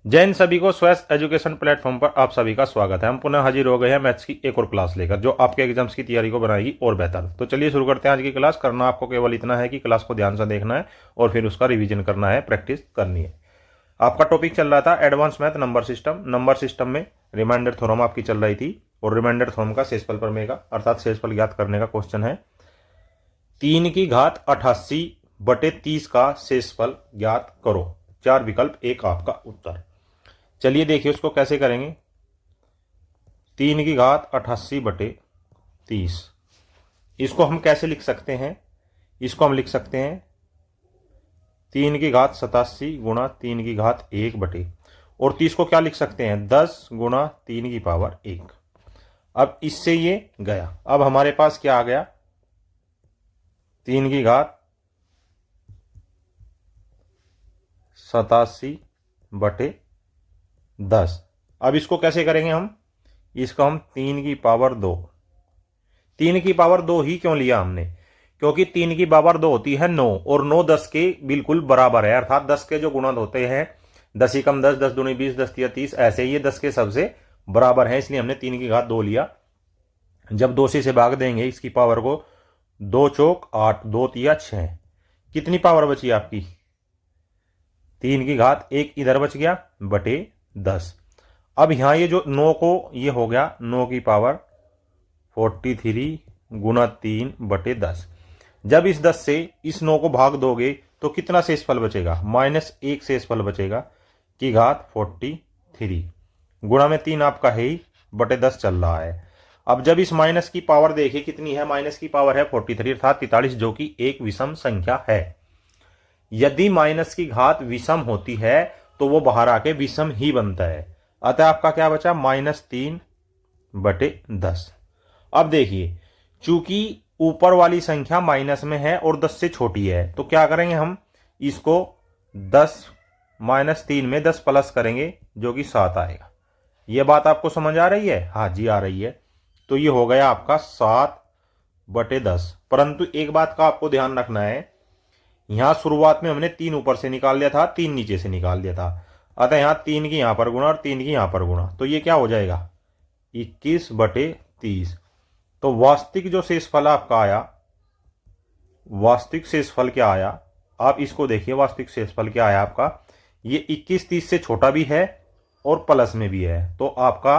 जय हिंद सभी को स्वस्थ एजुकेशन प्लेटफॉर्म पर आप सभी का स्वागत है। हम पुनः हाजिर हो गए हैं मैथ्स की एक और क्लास लेकर जो आपके एग्जाम्स की तैयारी को बनाएगी और बेहतर। तो चलिए शुरू करते हैं आज की क्लास। करना आपको केवल इतना है कि क्लास को ध्यान से देखना है और फिर उसका रिवीजन करना है, प्रैक्टिस करनी है। आपका टॉपिक चल रहा था advance math number system. Number system में रिमाइंडर थ्योरम आपकी चल रही थी और रिमाइंडर थ्योरम का शेषफल प्रमेय का अर्थात शेषफल ज्ञात करने का क्वेश्चन है 3 की घात 88/30 का शेषफल ज्ञात करो। 4 विकल्प, एक आपका उत्तर। चलिए देखिए उसको कैसे करेंगे। 3 की घात 88/30 इसको हम कैसे लिख सकते हैं। इसको हम लिख सकते हैं 3 की घात 87 गुणा 3 की घात 1 और 30 को क्या लिख सकते हैं 10 गुणा 3 की पावर 1। अब इससे ये गया। अब हमारे पास क्या आ गया 3 की घात 87/10। अब इसको कैसे करेंगे हम। इसको हम 3 की पावर 2। 3 की पावर 2 ही क्यों लिया हमने, क्योंकि 3 की पावर 2 होती है 9 और 9 10 के बिल्कुल बराबर है। अर्थात 10 के जो गुणन होते हैं 10 एकम 10, 10 दूनी 20, 10 तिया 30, ऐसे ये 10 के सबसे बराबर है, इसलिए हमने 3 की घात 2 लिया। जब 2 से भाग देंगे इसकी पावर को, 2 चौक 8, 2 तिया 6, कितनी पावर बची आपकी 3 की घात 1 इधर बच गया बटे 10। अब यहां ये जो 9 को ये हो गया 9 की पावर 43 गुणा 3/10। जब इस 10 से इस 9 को भाग दोगे तो कितना शेषफल बचेगा -1 शेषफल बचेगा की घात 43 गुणा में 3 आपका है ही बटे 10 चल रहा है। अब जब इस माइनस की पावर देखिए कितनी है, माइनस की पावर है 43 अर्थात 43 जो कि एक विषम संख्या है। यदि माइनस की घात विषम होती है तो वो बाहर आके विषम ही बनता है। अतः आपका क्या बचा -3/10। अब देखिए चूंकि ऊपर वाली संख्या माइनस में है और 10 से छोटी है तो क्या करेंगे हम इसको 10 -3 में 10 प्लस करेंगे जो कि 7 आएगा। यह बात आपको समझ आ रही है। हाँ जी आ रही है। तो ये हो गया आपका 7/10। परंतु एक बात का आपको ध्यान रखना है, यहां शुरुआत में हमने 3 ऊपर से निकाल लिया था, 3 नीचे से निकाल दिया था। अतः यहां 3 की यहां पर गुणा और 3 की यहां पर गुणा, तो ये क्या हो जाएगा 21/30। तो वास्तविक जो शेषफल आपका आया, वास्तविक शेषफल क्या आया, आप इसको देखिए। वास्तविक शेषफल क्या आया आपका, ये 21 30 से छोटा भी है और प्लस में भी है, तो आपका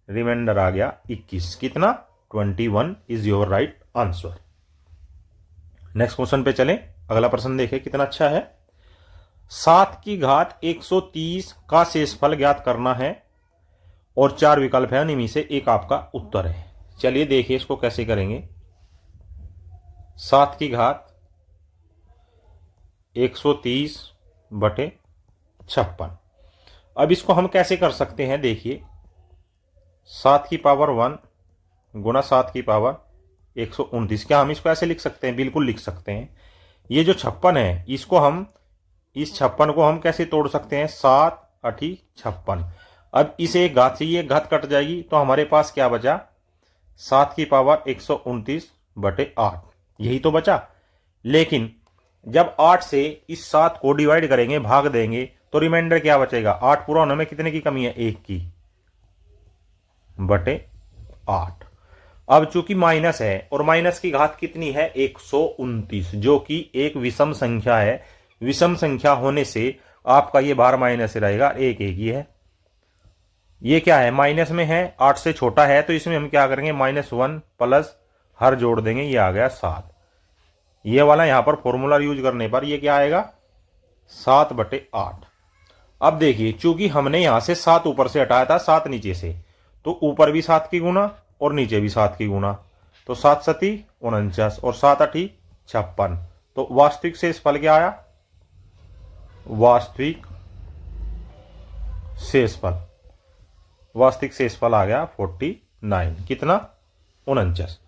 रिमाइंडर आ गया 21। कितना 21 is your right answer. Next question पे चलें। अगला प्रश्न देखें कितना अच्छा है। 7 की घात 130 का शेषफल ज्ञात करना है और 4 विकल्प है, निम्न से एक आपका उत्तर है। चलिए देखिए इसको कैसे करेंगे। 7 की घात 130/56। अब इसको हम कैसे कर सकते हैं देखिए, 7 की पावर 1 गुणा 7 की पावर 129। क्या हम इसको ऐसे लिख सकते हैं, बिल्कुल लिख सकते हैं। ये जो 56 है इसको हम, इस 56 को हम कैसे तोड़ सकते हैं 7 8 56। अब इसे एक घात से ये घात कट जाएगी तो हमारे पास क्या बचा 7 की पावर 129/8, यही तो बचा। लेकिन जब 8 से इस 7 को डिवाइड करेंगे, भाग देंगे, तो रिमाइंडर क्या बचेगा 8 पूरा होने में कितने की कमी है 1 की बटे 8। अब चूंकि माइनस है और माइनस की घात कितनी है 129 जो कि एक विषम संख्या है। विषम संख्या होने से आपका ये बाहर माइनस रहेगा, एक एक ही है। ये क्या है माइनस में है, 8 से छोटा है, तो इसमें हम क्या करेंगे -1 प्लस हर जोड़ देंगे, ये आ गया 7। ये वाला यहां पर फॉर्मूला यूज करने पर ये क्या आएगा 7/8। अब देखिए चूंकि हमने यहां से 7 ऊपर से हटाया था 7 नीचे से, तो ऊपर भी 7 की गुना और नीचे भी 7 की गुना, तो 7 7 49 और 7 8 56। तो वास्तविक शेषफल क्या आया, वास्तविक शेषफल आ गया 49। कितना 49।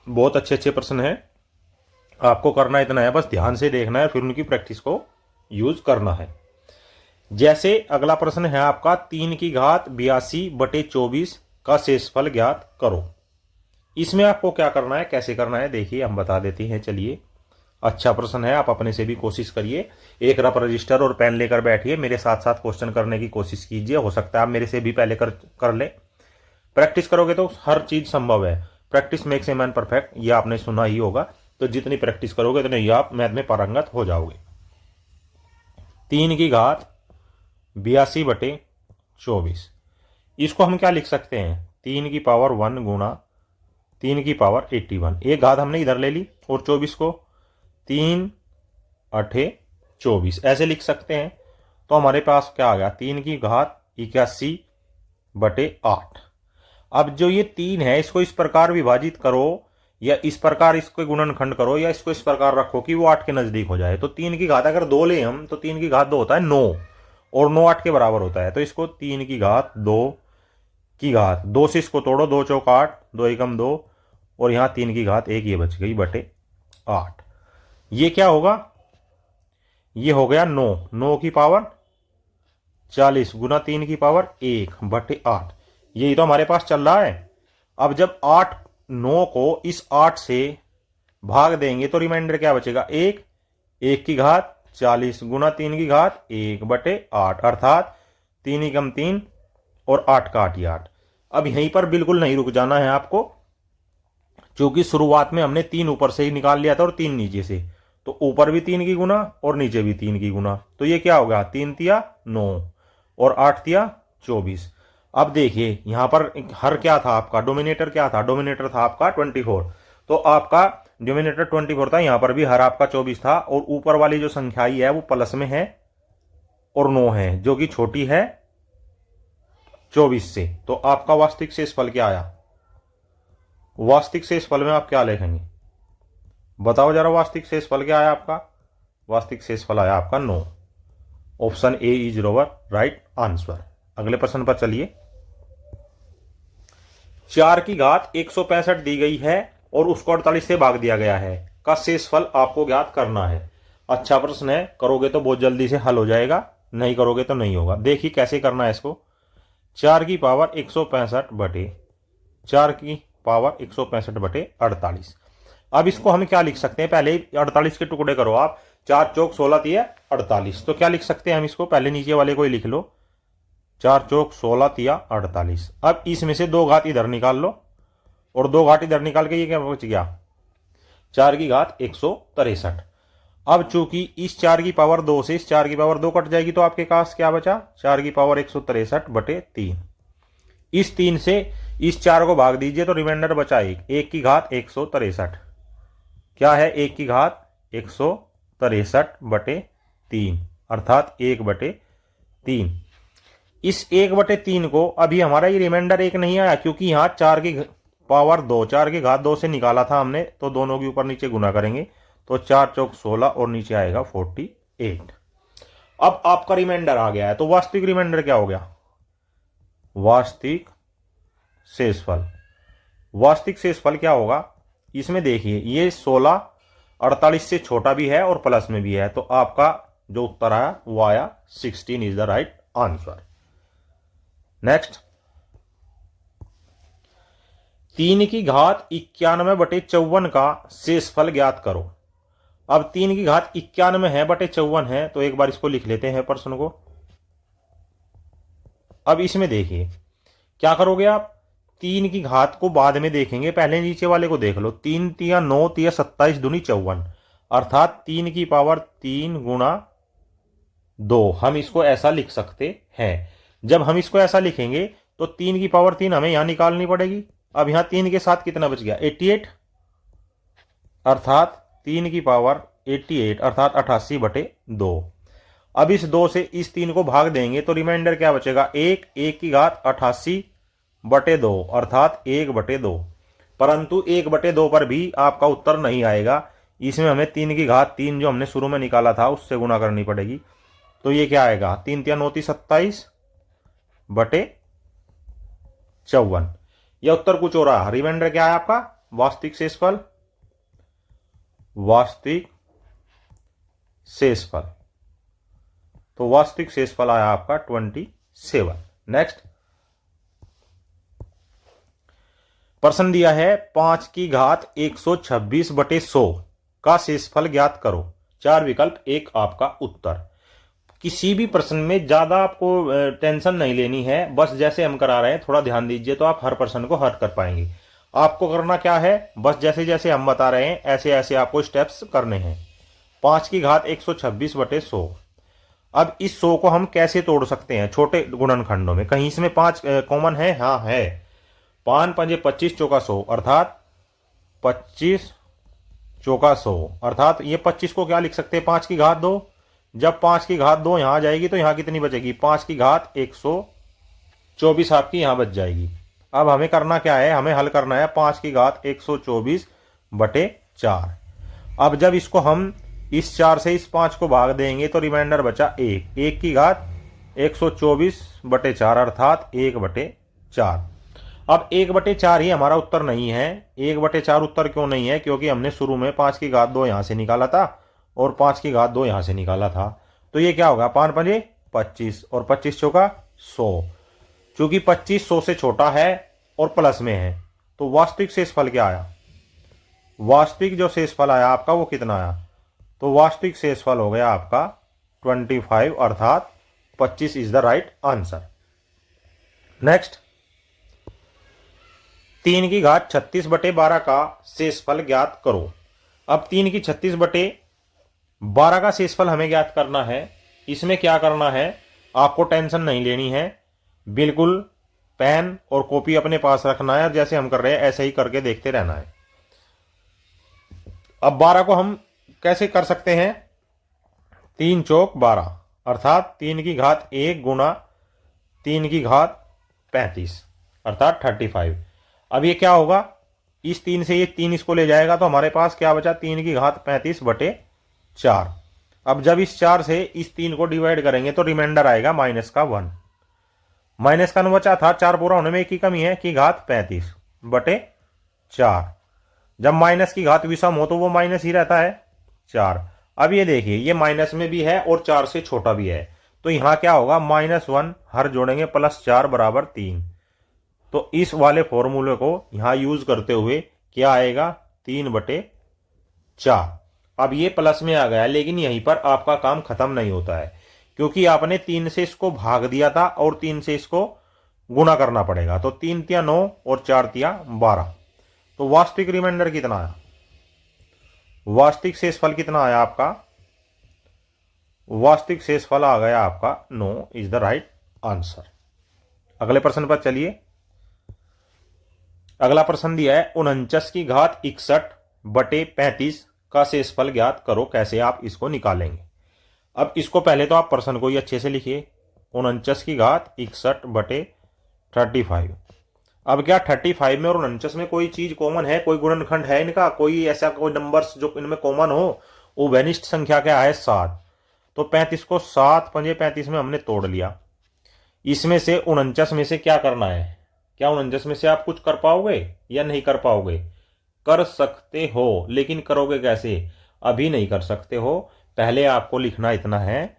बहुत अच्छे अच्छे प्रश्न है। आपको करना इतना है, बस ध्यान से देखना है फिर उनकी प्रैक्टिस को यूज करना है। जैसे अगला प्रश्न है आपका 3 की घात 82/24 का शेषफल ज्ञात करो। इसमें आपको क्या करना है, कैसे करना है देखिए हम बता देते हैं। चलिए अच्छा प्रश्न है, आप अपने से भी कोशिश करिए। एक रफ रजिस्टर और पेन लेकर बैठिए, मेरे साथ साथ क्वेश्चन करने की कोशिश कीजिए। हो सकता है आप मेरे से भी पहले कर ले। प्रैक्टिस करोगे तो हर चीज संभव है। Practice makes a man perfect, ये आपने सुना ही होगा। तो जितनी प्रैक्टिस करोगे उतने ही आप मैथ में पारंगत हो जाओगे। 3/82/24, इसको हम क्या लिख सकते हैं? 3 की पावर 1 गुणा 3 की पावर 81। एक घात हमने इधर ले ली और 24 को 3 × 8 = 24 ऐसे लिख सकते हैं। तो हमारे पास क्या आ गया? 3 की घात 81/8। अब जो ये 3 है इसको इस प्रकार विभाजित करो, या इस प्रकार इसको गुणनखंड करो, या इसको इस प्रकार रखो कि वो 8 के नजदीक हो जाए। तो 3 की घात अगर 2 ले हम, तो 3 की घात 2 होता है 9, और 9 8 के बराबर होता है। तो इसको 3 की घात 2 की घात 2 से इसको तोड़ो, 2 चौक 8, 2 एकम 2, और यहां 3 की घात 1 ये बच गई बटे 8। ये क्या होगा? ये हो गया 9, 9 की पावर 40 गुना 3 की पावर 1/8। यही तो हमारे पास चल रहा है। अब जब 9 को इस 8 से भाग देंगे तो रिमाइंडर क्या बचेगा? 1, 1 की घात 40 गुना 3 की घात 1/8, अर्थात 3 एकम 3 और 8 का 8 ही 8। अब यहीं पर बिल्कुल नहीं रुक जाना है आपको, क्योंकि शुरुआत में हमने 3 ऊपर से ही निकाल लिया था और 3 नीचे से। तो ऊपर भी 3 की गुना और नीचे भी 3 की गुना। तो ये क्या होगा? 3 तिया 9 और 8 तिया 24। अब देखिए यहां पर हर क्या था आपका? डोमिनेटर क्या था? डोमिनेटर था आपका 24। तो आपका डोमिनेटर 24 था, यहां पर भी हर आपका 24 था, और ऊपर वाली जो संख्या है वो प्लस में है और 9 है, जो कि छोटी है 24 से। तो आपका वास्तविक शेषफल क्या आया? वास्तविक शेषफल में आप क्या लिखेंगे? बताओ जरा, वास्तविक शेषफल क्या आया आपका? वास्तविक शेषफल आया आपका 9। Option A is your right answer. अगले प्रश्न पर चलिए। 4 की घात 165 दी गई है और उसको 48 से भाग दिया गया है, का शेषफल आपको ज्ञात करना है। अच्छा प्रश्न है, करोगे तो बहुत जल्दी से हल हो जाएगा, नहीं करोगे तो नहीं होगा। देखिए कैसे करना है इसको। 4 की पावर 165/48। अब इसको हम क्या लिख सकते हैं? पहले 48 के टुकड़े करो आप। 4 चौक 16 तिया 48। तो क्या लिख सकते हैं हम इसको? पहले नीचे वाले को ही लिख लो, 4 चौक 16 तिया 48। अब इसमें से 2 घात इधर निकाल लो, और 2 घाट इधर निकाल के ये क्या बच गया? 4 की घात 163। अब चूंकि इस 4 की पावर 2 से इस 4 की पावर 2 कट जाएगी, तो आपके पास क्या बचा? 4 की पावर 163/3। इस 3 से इस 4 को भाग दीजिए तो रिमाइंडर बचा 1 की घात 163। क्या है? 1 की घात 163/3, अर्थात 1/3। इस 1/3 को अभी हमारा ये रिमाइंडर 1 नहीं आया, क्योंकि यहां 4 की पावर 2, 4 की घात 2 से निकाला था हमने, तो दोनों के ऊपर नीचे गुना करेंगे, तो 4 चौक 16 और नीचे आएगा 48। अब आपका रिमाइंडर आ गया है, तो वास्तविक रिमाइंडर क्या हो गया? वास्तविक शेषफल। वास्तविक शेषफल क्या होगा? इसमें देखिए ये 16 48 से छोटा भी है और प्लस में भी है, तो आपका जो उत्तर आया वो आया 16 is the right answer. Next, 3 की घात 91/54 का शेषफल ज्ञात करो। अब 3 की घात 91 है बटे 54 है, तो एक बार इसको लिख लेते हैं प्रश्न को। अब इसमें देखिए क्या करोगे आप? 3 की घात को बाद में देखेंगे, पहले नीचे वाले को देख लो। 3 तिया 9 तिया 27 दूनी 54, अर्थात 3 की पावर 3 गुणा 2। हम इसको ऐसा लिख सकते हैं। जब हम इसको ऐसा लिखेंगे तो 3 की पावर 3 हमें यहां निकालनी पड़ेगी। अब यहां 3 के साथ कितना बच गया? 88, अर्थात 3 की पावर 88 अर्थात 88/2। अब इस 2 से इस 3 को भाग देंगे तो रिमाइंडर क्या बचेगा? 1 की घात 88/2 अर्थात 1/2। परंतु 1/2 पर भी आपका उत्तर नहीं आएगा। इसमें हमें 3 की घात 3 जो हमने शुरू में निकाला था उससे गुणा करनी पड़ेगी। तो ये क्या आएगा? 3 तिया 9 27/54। यह उत्तर कुछ हो रहा है। रिमाइंडर क्या है आपका? वास्तविक शेषफल। वास्तविक शेषफल, तो वास्तविक शेषफल आया आपका 27। नेक्स्ट प्रश्न दिया है 5 की घात 126/100 का शेषफल ज्ञात करो। 4 विकल्प, एक आपका उत्तर। किसी भी प्रश्न में ज्यादा आपको टेंशन नहीं लेनी है, बस जैसे हम करा रहे हैं थोड़ा ध्यान दीजिए तो आप हर प्रश्न को हल कर पाएंगे। आपको करना क्या है, बस जैसे जैसे हम बता रहे हैं ऐसे ऐसे आपको स्टेप्स करने हैं। 5 की घात 126 बटे 100। अब इस 100 को हम कैसे तोड़ सकते हैं छोटे गुणनखंडों में, कहीं इसमें 5 कॉमन है? हाँ है। 5 पंजे 25 चौका 100 अर्थात 25 चौका 100 अर्थात ये 25 को क्या लिख सकते हैं, 5 की घात 2। जब 5 की घात 2 यहां आ जाएगी तो यहां कितनी बचेगी, 5 की घात 124 आपकी यहां बच जाएगी। अब हमें करना क्या है, हमें हल करना है 5 की घात 124 बटे 4। अब जब इसको हम इस 4 से इस 5 को भाग देंगे तो रिमाइंडर बचा 1। 1 की घात 124 बटे 4 अर्थात 1 बटे 4। अब 1 बटे 4 ही हमारा उत्तर नहीं है। 1 बटे 4 उत्तर क्यों नहीं है, क्योंकि हमने शुरू में 5 की घात 2 यहां से निकाला था और 5 की घात 2 यहां से निकाला था। तो ये क्या होगा, 5 पंजे 25 और 25 चौका 100। चूंकि 25 100 से छोटा है और प्लस में है तो वास्तविक शेषफल क्या आया, वास्तविक जो शेषफल आया आपका वो कितना आया, तो वास्तविक शेषफल हो गया आपका 25 अर्थात 25 is the right answer. Next, 3 की घात 36 बटे 12 का शेषफल ज्ञात करो। अब 3 की 36 बटे 12 का शेषफल हमें ज्ञात करना है। इसमें क्या करना है, आपको टेंशन नहीं लेनी है, बिल्कुल पेन और कॉपी अपने पास रखना है और जैसे हम कर रहे हैं ऐसे ही करके देखते रहना है। अब 12 को हम कैसे कर सकते हैं, 3 चौक 12 अर्थात 3 की घात 1 गुना 3 की घात 35 अर्थात 35। अब ये क्या होगा, इस 3 से ये 3 इसको ले जाएगा तो हमारे पास क्या बचा, 3 की घात 35 बटे 4। अब जब इस 4 से इस 3 को डिवाइड करेंगे तो रिमाइंडर आएगा माइनस का 1। माइनस का 1 बचा था, 4 पूरा होने में एक ही कमी है की घात 35 बटे 4। जब माइनस की घात विषम हो तो वो माइनस ही रहता है 4। अब ये देखिए ये माइनस में भी है और 4 से छोटा भी है तो यहां क्या होगा, -1 हर जोड़ेंगे +4 बराबर 3। तो इस वाले फॉर्मूले को यहां यूज करते हुए क्या आएगा, 3 बटे 4। अब ये प्लस में आ गया लेकिन यहीं पर आपका काम खत्म नहीं होता है क्योंकि आपने 3 से इसको भाग दिया था और 3 से इसको गुणा करना पड़ेगा। तो 3 तिया 9 और 4 तिया 12। तो वास्तविक रिमाइंडर कितना आया, वास्तविक शेषफल कितना आया आपका, वास्तविक शेषफल आ गया आपका 9 इज द राइट आंसर। अगले प्रश्न पर चलिए। अगला प्रश्न दिया है 49 की घात 61 बटे 35 का शेषफल ज्ञात करो। कैसे आप इसको निकालेंगे। अब इसको पहले तो आप प्रश्न को ही अच्छे से लिखिए, 49 की घात 61 बटे 35। अब क्या 35 में और 49 में कोई चीज कॉमन है, कोई गुणनखंड है इनका, कोई ऐसा कोई नंबर्स जो इनमें कॉमन हो, वो वेनिस्ट संख्या क्या है 7। तो 35 को 7 पंजे 35 में हमने तोड़ लिया। इसमें से 49 में से क्या करना है, क्या 49 में से आप कुछ कर पाओगे या नहीं कर पाओगे, कर सकते हो लेकिन करोगे कैसे, अभी नहीं कर सकते हो। पहले आपको लिखना इतना है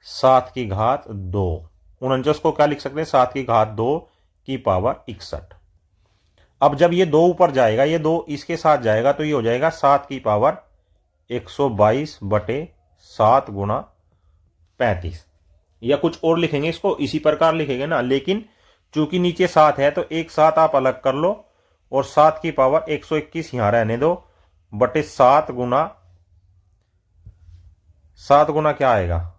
7 की घात 2। 49 को क्या लिख सकते हैं, 7 की घात 2 की पावर 61। अब जब ये 2 ऊपर जाएगा, ये 2 इसके साथ जाएगा तो ये हो जाएगा 7 की पावर 122 बटे 7 गुणा 35। या कुछ और लिखेंगे इसको, इसी प्रकार लिखेंगे ना, लेकिन चूंकि नीचे 7 है तो एक 7 आप अलग कर लो और 7 की पावर 121 यहां रहने दो बटे 7 गुना क्या आएगा,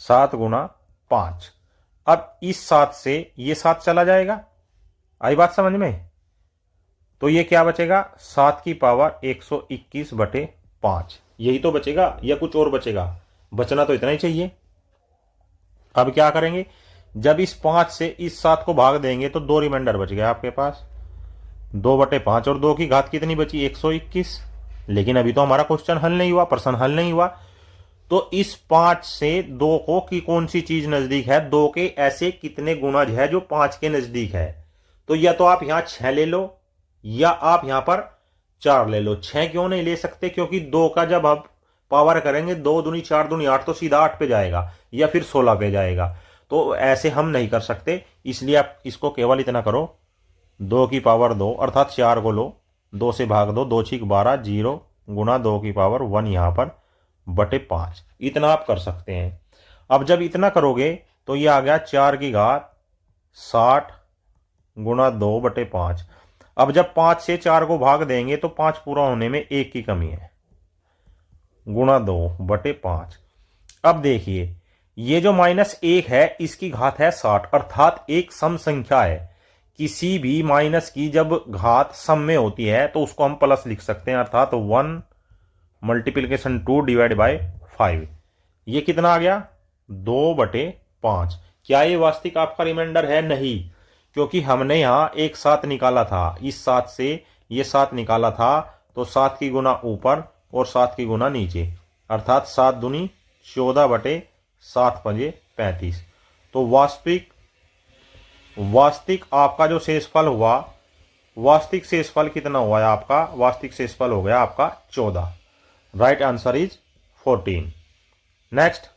7 गुना 5। अब इस 7 से ये 7 चला जाएगा, आई बात समझ में। तो ये क्या बचेगा, 7 की पावर 121 बटे 5, यही तो बचेगा या कुछ और बचेगा, बचना तो इतना ही चाहिए। अब क्या करेंगे, जब इस 5 से इस 7 को भाग देंगे तो 2 रिमाइंडर बच गया आपके पास, 2 बटे 5 और 2 की घात कितनी बची 121। लेकिन अभी तो हमारा क्वेश्चन हल नहीं हुआ, प्रश्न हल नहीं हुआ। तो इस 5 से 2 को की कौन सी चीज नजदीक है, 2 के ऐसे कितने गुणज है जो 5 के नजदीक है। तो या तो आप यहां 6 ले लो या आप यहां पर 4 ले लो। 6 क्यों नहीं ले सकते, क्योंकि 2 का जब आप पावर करेंगे 2 दूनी 4 दूनी 8 तो सीधा 8 पे जाएगा या फिर 16 पे जाएगा। तो ऐसे हम नहीं कर सकते, इसलिए आप इसको केवल इतना करो 2 की पावर 2 अर्थात 4 को लो 2 से भाग दो, 2 छीक 12, 0 गुना 2 की पावर 1 यहाँ पर बटे 5। इतना आप कर सकते हैं। अब जब इतना करोगे तो ये आ गया 4 की घात 60 गुना 2 बटे 5। अब जब 5 से 4 को भाग देंगे तो 5 पूरा होने में 1 की कमी है, गुना 2 बटे 5। अब देखिए ये जो -1 है इसकी घात है 60, अर्थात एक सम संख्या है। किसी भी माइनस की जब घात सम में होती है तो उसको हम प्लस लिख सकते हैं, अर्थात 1 मल्टीप्लीकेशन 2 डिवाइड बाय 5। ये कितना आ गया 2 बटे 5। क्या ये वास्तविक आपका रिमाइंडर है? नहीं, क्योंकि हमने यहां एक 7 निकाला था, इस 7 से ये 7 निकाला था, तो 7 की गुना ऊपर और 7 की गुना नीचे, अर्थात 7 दूनी 14 बटे 7 पंजे 35। तो वास्तविक आपका जो शेषफल हुआ, वास्तविक शेषफल कितना हुआ है आपका? वास्तविक शेषफल हो गया आपका 14। Right answer is 14। नेक्स्ट,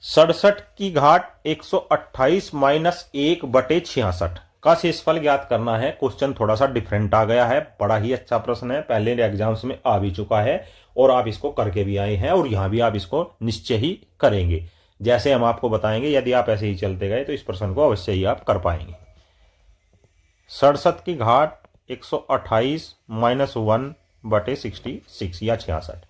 67 की घात 128 माइनस 1 बटे 66 का शेषफल ज्ञात करना है। क्वेश्चन थोड़ा सा डिफरेंट आ गया है, बड़ा ही अच्छा प्रश्न है, पहले एग्जाम्स में आ भी चुका है और आप इसको करके भी आए हैं और यहां भी आप इसको निश्चय ही करेंगे। जैसे हम आपको बताएंगे, यदि आप ऐसे ही चलते गए तो इस प्रश्न को अवश्य ही आप कर पाएंगे। 67 की घात 128 माइनस 1 बटे 66 या 66।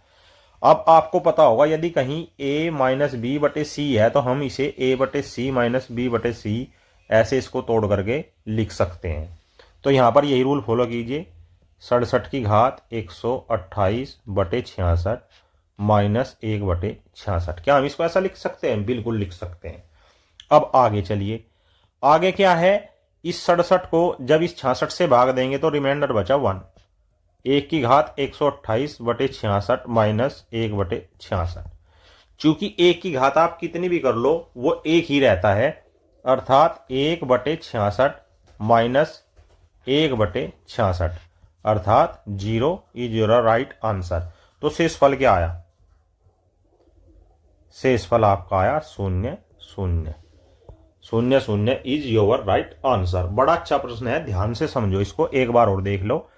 अब आपको पता होगा यदि कहीं a माइनस बी बटे सी है तो हम इसे a बटे सी माइनस बी बटे सी ऐसे इसको तोड़ करके लिख सकते हैं। तो यहां पर यही रूल फॉलो कीजिए। 67 की घात 128 बटे 66 माइनस 1 बटे 66। क्या हम इसको ऐसा लिख सकते हैं? बिल्कुल लिख सकते हैं। अब आगे चलिए, आगे क्या है? इस 67 को जब इस 66 से भाग देंगे तो रिमाइंडर बचा 1। 1 की घात 128 बटे 66 माइनस 1 बटे 66। चूंकि 1 की घात आप कितनी भी कर लो वो 1 ही रहता है, अर्थात 1 बटे 66 माइनस 1 बटे 66, अर्थात 0 इज योर राइट आंसर। तो शेषफल क्या आया? शेषफल आपका आया 0 0 0 0 इज योर राइट आंसर। बड़ा अच्छा प्रश्न है, ध्यान से समझो इसको, एक बार और देख लो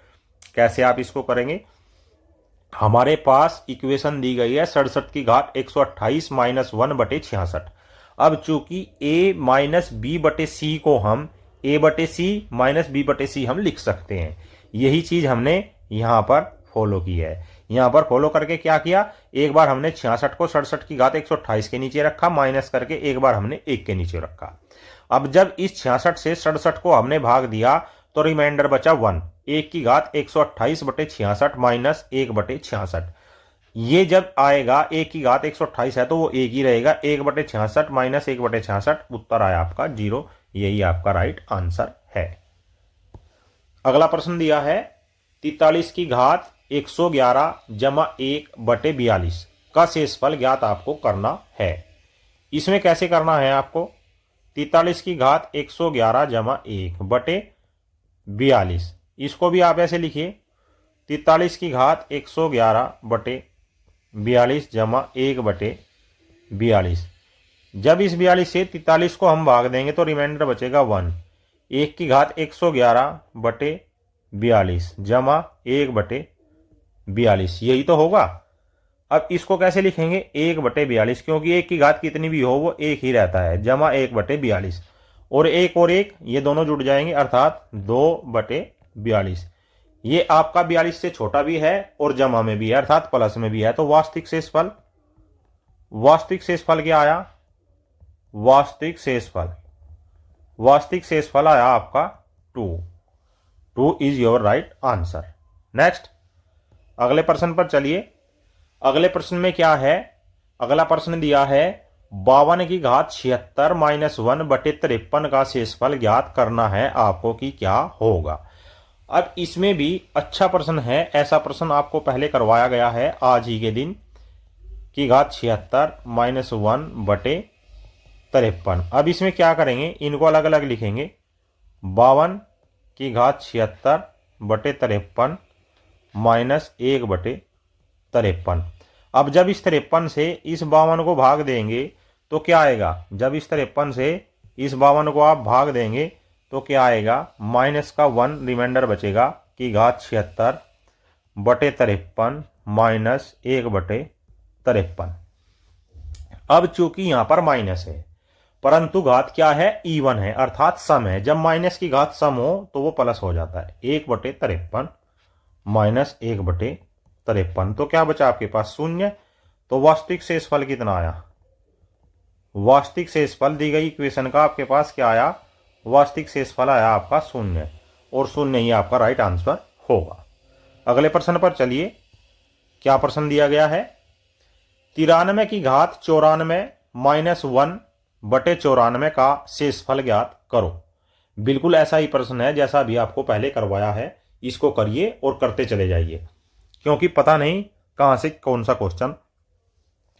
कैसे आप इसको करेंगे। हमारे पास इक्वेशन दी गई है 67 की घात 128 माइनस 1 बटे 66। अब चूंकि a माइनस बी बटे सी को हम a बटे सी माइनस बी बटे सी हम लिख सकते हैं। यही चीज हमने यहां पर फॉलो की है। यहां पर फॉलो करके क्या किया, एक बार हमने 66 को 67 की घात 128 के नीचे रखा, माइनस करके एक बार हमने 1 के नीचे रखा। अब जब इस 66 से 67 को हमने भाग दिया तो रिमाइंडर बचा 1। 1 की घात 128 बटे 66 माइनस 1 बटे 66। ये जब आएगा 1 की घात 128 है तो वो 1 ही रहेगा, 1 बटे 66 माइनस 1 बटे 66, उत्तर आया आपका 0। यही आपका राइट आंसर है। अगला प्रश्न दिया है 43 की घात 111 जमा 1 बटे 42 का शेषफल ज्ञात आपको करना है। इसमें कैसे करना है आपको? 43 की घात 111 जमा 1 बटे 42, इसको भी आप ऐसे लिखिए 43 की घात 111 बटे 42 जमा 1 बटे 42। जब इस 42 से 43 को हम भाग देंगे तो रिमाइंडर बचेगा 1। 1 की घात 111 बटे 42 जमा 1 बटे 42, यही तो होगा। अब इसको कैसे लिखेंगे? 1 बटे 42, क्योंकि 1 की घात कितनी भी हो वो 1 ही रहता है, जमा 1 बटे 42 और 1 ये दोनों जुड़ जाएंगे, अर्थात 2 बटे 42। ये आपका 42 से छोटा भी है और जमा में भी है, अर्थात प्लस में भी है। तो वास्तविक शेषफल क्या आया? वास्तविक शेषफल आया आपका 2 is your right answer. Next, अगले प्रश्न पर चलिए। अगले प्रश्न में क्या है? अगला प्रश्न दिया है 52 की घात 76 माइनस 1 बटे 53 का शेषफल ज्ञात करना है आपको कि क्या होगा। अब इसमें भी अच्छा प्रश्न है, ऐसा प्रश्न आपको पहले करवाया गया है आज ही के दिन, की घात 76 माइनस 1 बटे 53। अब इसमें क्या करेंगे, इनको अलग अलग लिखेंगे। 52 की घात 76 बटे 53 माइनस 1 बटे 53। अब जब इस 53 से इस 52 को भाग देंगे तो क्या आएगा? जब इस 53 से इस 52 को आप भाग देंगे तो क्या आएगा, माइनस का 1 रिमाइंडर बचेगा की घात 76 बटे 53 माइनस 1 बटे 53। अब चूंकि यहां पर माइनस है परंतु घात क्या है, इवन है अर्थात सम है। जब माइनस की घात सम हो तो वो प्लस हो जाता है। 1 बटे 53 माइनस 1 बटे 53, तो क्या बचा आपके पास, शून्य। तो वास्तविक शेषफल कितना आया, वास्तविक शेषफल दी गई इक्वेशन का आपके पास क्या आया, वास्तविक शेषफल आया आपका शून्य, और शून्य ही आपका राइट आंसर होगा। अगले प्रश्न पर चलिए, क्या प्रश्न दिया गया है, 93 की घात 94 माइनस 1 बटे 94 का शेषफल ज्ञात करो। बिल्कुल ऐसा ही प्रश्न है जैसा भी आपको पहले करवाया है, इसको करिए और करते चले जाइए, क्योंकि पता नहीं कहां से कौन सा क्वेश्चन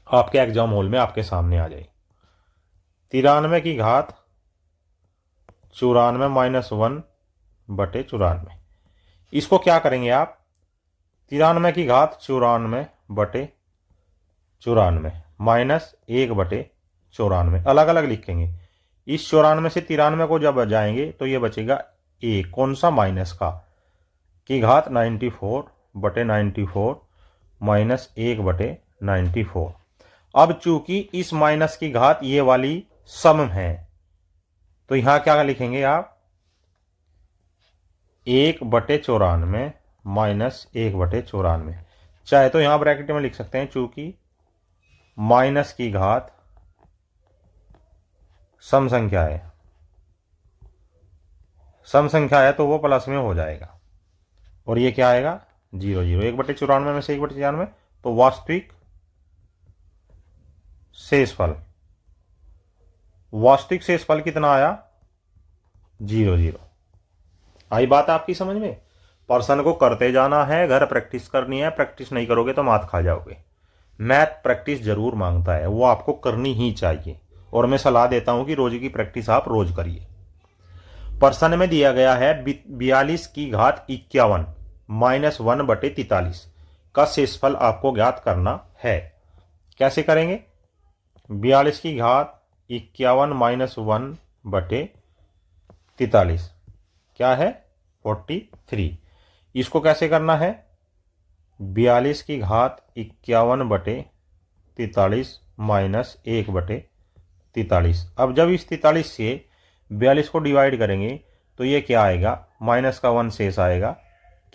आपके एग्जाम हॉल में आपके सामने आ जाए। 93 की घात 94 माइनस 1 बटे 94, इसको क्या करेंगे आप, 93 की घात 94 बटे 94 माइनस 1 बटे 94 अलग अलग लिखेंगे। इस 94 से 93 को जब जाएंगे तो ये बचेगा ए, कौन सा, माइनस का, की घात 94 बटे 94 माइनस 1 बटे 94। अब चूंकि इस माइनस की घात ये वाली सम है तो यहां क्या लिखेंगे आप, 1 बटे 94 माइनस 1 बटे 94, चाहे तो यहां ब्रैकेट में लिख सकते हैं, चूंकि माइनस की घात सम संख्या है, सम संख्या है तो वो प्लस में हो जाएगा, और ये क्या आएगा, 0 0, 1 बटे 94 में से 1 बटे 94, तो वास्तविक शेषफल, वास्तविक शेषफल कितना आया, 0 0। आई बात आपकी समझ में। प्रश्न को करते जाना है, घर प्रैक्टिस करनी है, प्रैक्टिस नहीं करोगे तो मात खा जाओगे। मैथ प्रैक्टिस जरूर मांगता है, वो आपको करनी ही चाहिए, और मैं सलाह देता हूं कि रोज की प्रैक्टिस आप रोज करिए। प्रश्न में दिया गया है 42 की घात 51 माइनस 1 बटे 43 का शेषफल आपको ज्ञात करना है। कैसे करेंगे, 42 की घात 51 माइनस 1 बटे 43 क्या है, 43। इसको कैसे करना है, 42 की घात 51 बटे 43 माइनस 1 बटे 43। अब जब इस 43 से 42 को डिवाइड करेंगे तो ये क्या आएगा, माइनस का 1 शेष आएगा,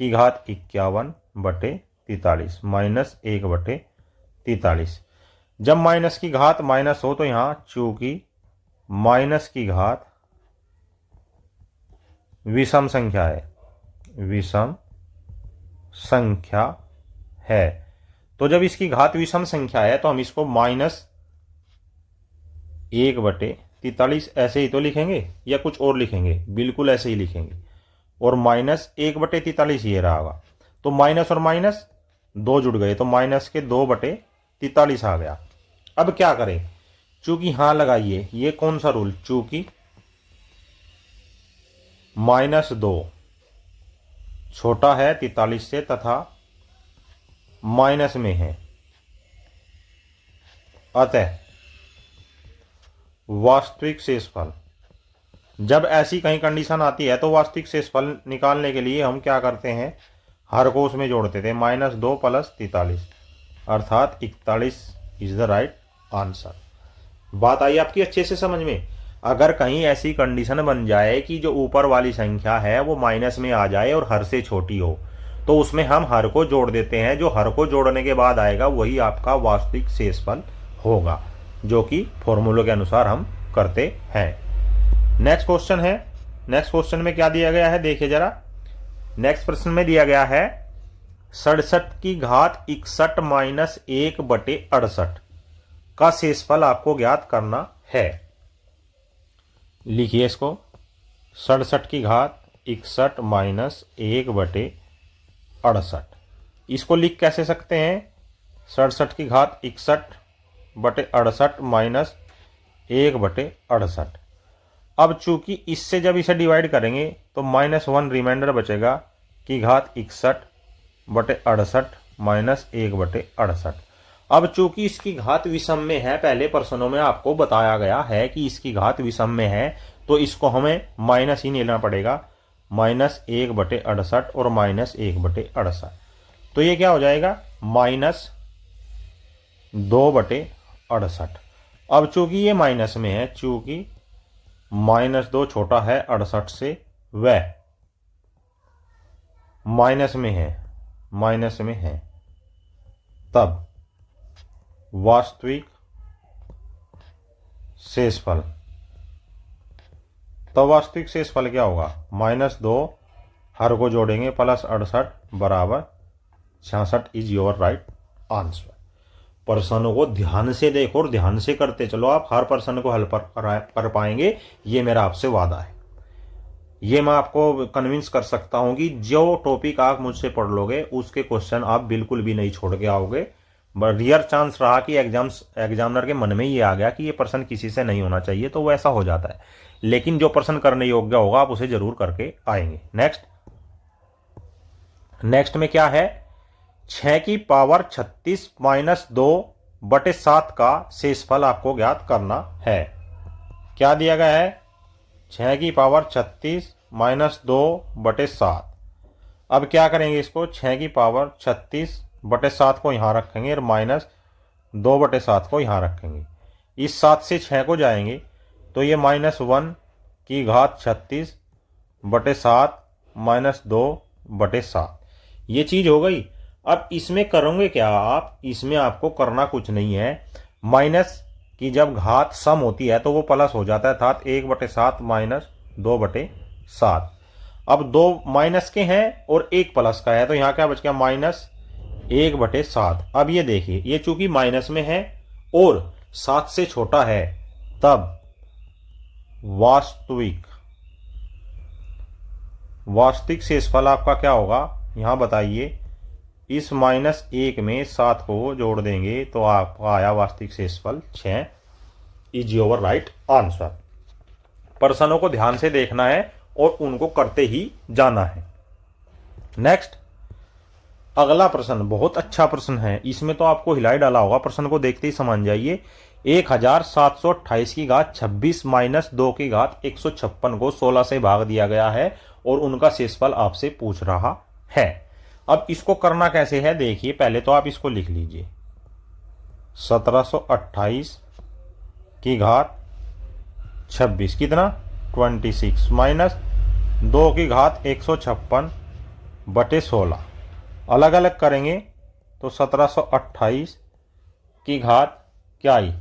की घात 51 बटे 43 माइनस 1 बटे 43। जब माइनस की घात माइनस हो तो यहां चूंकि माइनस की घात विषम संख्या है, विषम संख्या है, तो जब इसकी घात विषम संख्या है तो हम इसको माइनस 1 बटे 43 ऐसे ही तो लिखेंगे या कुछ और लिखेंगे, बिल्कुल ऐसे ही लिखेंगे, और माइनस 1 बटे 43 ये रहा होगा, तो माइनस और माइनस 2 जुड़ गए तो माइनस के 2 बटे 43 आ गया। अब क्या करें, चूंकि यहां लगाइए, ये कौन सा रूल, चूंकि -2 छोटा है 43 से तथा माइनस में है, अतः वास्तविक शेषफल, जब ऐसी कहीं कंडीशन आती है तो वास्तविक शेषफल निकालने के लिए हम क्या करते हैं, हर को उसमें जोड़ते थे, -2 प्लस 43 अर्थात 41 इज द राइट आंसर। बात आई आपकी अच्छे से समझ में। अगर कहीं ऐसी कंडीशन बन जाए कि जो ऊपर वाली संख्या है वो माइनस में आ जाए और हर से छोटी हो तो उसमें हम हर को जोड़ देते हैं, जो हर को जोड़ने के बाद आएगा वही आपका वास्तविक शेषफल होगा, जो कि फॉर्मूले के अनुसार हम करते हैं। नेक्स्ट क्वेश्चन है, नेक्स्ट क्वेश्चन में क्या दिया गया है देखिए जरा। नेक्स्ट प्रश्न में दिया गया है 67 की घात 61 माइनस 1 बटे 68 का शेषफल आपको ज्ञात करना है। लिखिए इसको, 67 की घात 61 माइनस 1 बटे 68, इसको लिख कैसे सकते हैं, 67 की घात 61 बटे 68 माइनस 1 बटे 68। अब चूंकि इससे जब इसे डिवाइड करेंगे तो -1 रिमाइंडर बचेगा, की घात 61 बटे 68 माइनस 1 बटे 68। अब चूंकि इसकी घात विषम में है, पहले प्रश्नों में आपको बताया गया है कि इसकी घात विषम में है, तो इसको हमें माइनस ही लेना पड़ेगा, -1/68 और -1/68। तो ये क्या हो जाएगा, -2/68। अब चूंकि ये माइनस में है, चूंकि -2 छोटा है 68 से, वह माइनस में है, तब वास्तविक शेषफल क्या होगा, -2 हर को जोड़ेंगे +68 = 66 इज योर राइट आंसर। प्रश्नों को ध्यान से देखो और ध्यान से करते चलो, आप हर प्रश्न को हल कर पाएंगे, ये मेरा आपसे वादा है। ये मैं आपको कन्विंस कर सकता हूं कि जो टॉपिक आप मुझसे पढ़ लोगे उसके क्वेश्चन आप बिल्कुल भी नहीं छोड़ के आओगे। रियर चांस रहा कि एग्जामिनर के मन में ये आ गया कि ये प्रश्न किसी से नहीं होना चाहिए, तो वो ऐसा हो जाता है, लेकिन जो प्रश्न करने योग्य होगा आप उसे जरूर करके आएंगे। नेक्स्ट में क्या है, 6 की पावर 36 -2/7 का शेषफल आपको ज्ञात करना है। क्या दिया गया है, 6 की पावर 36 -2/7। अब क्या करेंगे, इसको 6 की पावर 36/7 को यहाँ रखेंगे और -2/7 को यहाँ रखेंगे। इस 7 से 6 को जाएंगे तो ये -1 की घात 36/7 -2/7 ये चीज हो गई। अब इसमें करोगे क्या आप, इसमें आपको करना कुछ नहीं है, माइनस की जब घात सम होती है तो वो प्लस हो जाता है, अर्थात 1/7 -2/7। अब 2 माइनस के हैं और 1 प्लस का है, तो यहाँ क्या बच गया, -1/7। अब ये देखिए, ये चूंकि माइनस में है और 7 से छोटा है, तब वास्तविक शेषफल आपका क्या होगा, यहां बताइए। इस -1 में 7 को जोड़ देंगे तो आपका आया वास्तविक शेषफल 6 इज योर राइट आंसर। प्रश्नों को ध्यान से देखना है और उनको करते ही जाना है। नेक्स्ट, अगला प्रश्न बहुत अच्छा प्रश्न है, इसमें तो आपको हिलाई डाला होगा, प्रश्न को देखते ही समझ जाइए। 1728 की घात 26 -2 की घात 156 को 16 से भाग दिया गया है और उनका शेषफल आपसे पूछ रहा है। अब इसको करना कैसे है, देखिए, पहले तो आप इसको लिख लीजिए, 1728 की घात 26 कितना 26 -2 की घात 156/16। अलग अलग करेंगे तो 1728 की घात क्या आई,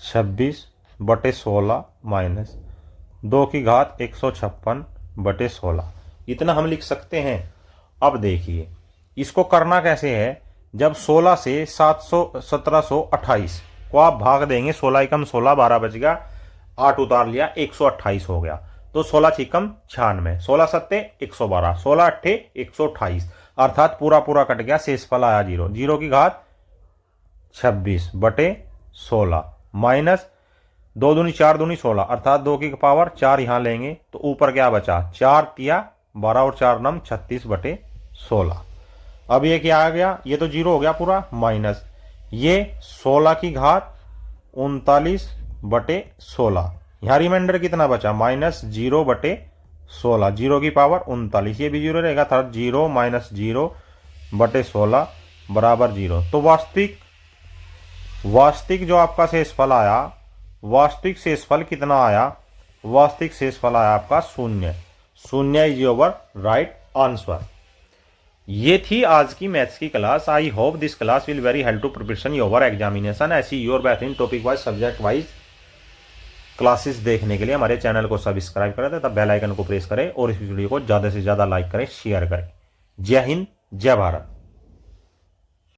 26/16 -2 की घात 156/16, इतना हम लिख सकते हैं। अब देखिए इसको करना कैसे है, जब 16 से 1728 को आप भाग देंगे, 16 एकम 16 12 बच गया, 8 उतार लिया 128 हो गया, तो 16 छिकम 96, 16 सत्ते 112, 16 अट्ठे 128, अर्थात पूरा पूरा कट गया, शेषफल आया 0। 0 की घात 26/16 माइनस 2 दूनी 4 दूनी 16, अर्थात 2 की पावर 4 यहां लेंगे तो ऊपर क्या बचा, 4 तिया 12 और 4 नम 36/16। अब ये क्या आ गया, ये तो 0 हो गया पूरा, माइनस ये 16 की घात 39/16, यहाँ रिमाइंडर कितना बचा, -0/16, 0 की पावर 39, ये भी 0 रहेगा, था 0 -0/16 बराबर 0। तो वास्तविक जो आपका शेषफल आया, वास्तविक शेषफल कितना आया, वास्तविक शेषफल आया आपका 0 इज योर राइट आंसर। ये थी आज की मैथ्स की class. I hope this class will very help to preparation your examination. ऐसी योर बेहतरीन topic wise subject wise classes देखने के लिए हमारे चैनल को सब्सक्राइब करें तथा बेल आइकन को प्रेस करें और इस वीडियो को ज़्यादा से ज़्यादा लाइक करें, शेयर करें। जय हिंद, जय भारत।